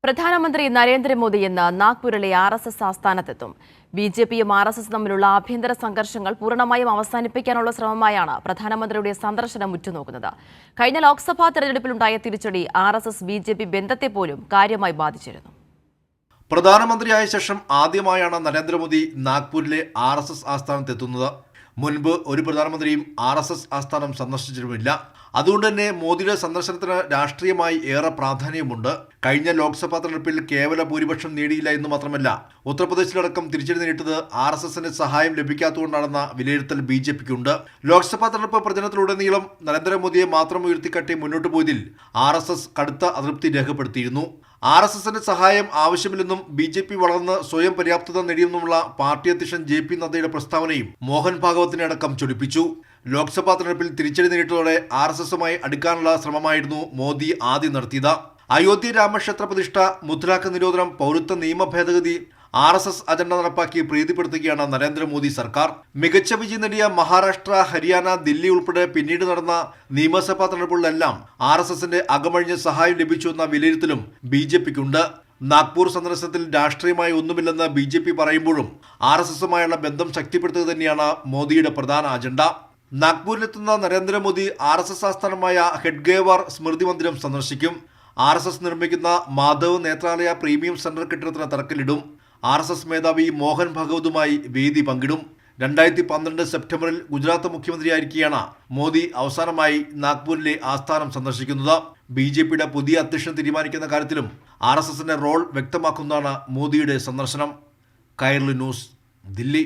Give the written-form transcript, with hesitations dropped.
പ്രധാനമന്ത്രി നരേന്ദ്രമോദി ഇന്ന് നാഗ്പൂരിലെ RSS ആസ്ഥാനത്തെത്തും. ബിജെപിയും RSS തമ്മിലുള്ള ആഭ്യന്തര സംഘർഷങ്ങൾ പൂർണ്ണമായും അവസാനിപ്പിക്കാനുള്ള ശ്രമമായാണ് പ്രധാനമന്ത്രിയുടെ സന്ദർശനം ഉറ്റുനോക്കുന്നത്. കഴിഞ്ഞ ലോക്സഭാ തെരഞ്ഞെടുപ്പിലുണ്ടായ തിരിച്ചടി RSS ബിജെപി ബന്ധത്തെ പോലും കാര്യമായി ബാധിച്ചിരുന്നു. പ്രധാനമന്ത്രിയായ ശേഷം ആദ്യമായാണ് നരേന്ദ്രമോദി നാഗ്പൂരിലെ RSS ആസ്ഥാനത്തെത്തുന്നത്. മുൻപ് ഒരു പ്രധാനമന്ത്രിയും RSS ആസ്ഥാനം സന്ദർശിച്ചിട്ടുമില്ല. അതുകൊണ്ട് തന്നെ മോദിയുടെ സന്ദർശനത്തിന് രാഷ്ട്രീയമായി ഏറെ പ്രാധാന്യമുണ്ട്. കഴിഞ്ഞ ലോക്സഭാ തെരഞ്ഞെടുപ്പിൽ കേവല ഭൂരിപക്ഷം നേടിയില്ല എന്ന് മാത്രമല്ല, ഉത്തർപ്രദേശിലടക്കം തിരിച്ചടി നേരിട്ടത് RSSന് സഹായം ലഭിക്കാത്തതുകൊണ്ടാണെന്ന വിലയിരുത്തൽ BJPക്കുണ്ട്. ലോക്സഭാ തെരഞ്ഞെടുപ്പ് പ്രചരണത്തിലുടനീളം നരേന്ദ്രമോദിയെ മാത്രം ഉയർത്തിക്കാട്ടി മുന്നോട്ട് പോയതിൽ RSS കടുത്ത അതൃപ്തി രേഖപ്പെടുത്തിയിരുന്നു. RSSന്റെ സഹായം ആവശ്യമില്ലെന്നും BJP വളർന്ന് സ്വയം പര്യാപ്തത നേടിയെന്നുമുള്ള പാർട്ടി അധ്യക്ഷൻ JP നദ്ദയുടെ പ്രസ്താവനയും മോഹൻ ഭാഗവതിനെ അടക്കം ചൊടിപ്പിച്ചു. ലോക്സഭാ തെരഞ്ഞെടുപ്പിൽ തിരിച്ചടി നേരിട്ടതോടെ RSSുമായി അടുക്കാനുള്ള ശ്രമമായിരുന്നു മോദി ആദ്യം നടത്തിയത്. അയോധ്യ രാമക്ഷേത്ര പ്രതിഷ്ഠ, മുത്തലാഖ് നിരോധനം, പൗരത്വ നിയമ ഭേദഗതി, RSS അജണ്ട നടപ്പാക്കി പ്രീതിപ്പെടുത്തുകയാണ് നരേന്ദ്രമോദി സർക്കാർ. മികച്ച വിജയം നേടിയ മഹാരാഷ്ട്ര, ഹരിയാന, ദില്ലി ഉൾപ്പെടെ പിന്നീട് നടന്ന നിയമസഭാ തെരഞ്ഞെടുപ്പുകളിലെല്ലാം RSSന്റെ അകമഴിഞ്ഞ സഹായം ലഭിച്ചുവെന്ന വിലയിരുത്തലും BJPക്കുണ്ട്. നാഗ്പൂർ സന്ദർശനത്തിൽ രാഷ്ട്രീയമായി ഒന്നുമില്ലെന്ന് BJP പറയുമ്പോഴും RSSുമായുള്ള ബന്ധം ശക്തിപ്പെടുത്തുക തന്നെയാണ് മോദിയുടെ പ്രധാന അജണ്ട. നാഗ്പൂരിലെത്തുന്ന നരേന്ദ്രമോദി RSS ആസ്ഥാനമായ ഹെഡ്ഗേവാർ സ്മൃതി മന്ദിരം സന്ദർശിക്കും. RSS നിർമ്മിക്കുന്ന മാധവ് നേത്രാലയ പ്രീമിയം സെന്റർ കെട്ടിടത്തിന് തറക്കല്ലിടും. RSS മേധാവി മോഹൻ ഭാഗവതുമായി വേദി പങ്കിടും. 2012 സെപ്റ്റംബറിൽ ഗുജറാത്ത് മുഖ്യമന്ത്രിയായിരിക്കെയാണ് മോദി അവസാനമായി നാഗ്പൂരിലെ ആസ്ഥാനം സന്ദർശിക്കുന്നത്. BJPയുടെ പുതിയ അധ്യക്ഷൻ തീരുമാനിക്കുന്ന കാര്യത്തിലും RSSന്റെ റോൾ വ്യക്തമാക്കുന്നതാണ് മോദിയുടെ സന്ദർശനം. കൈരളി ന്യൂസ്, ദില്ലി.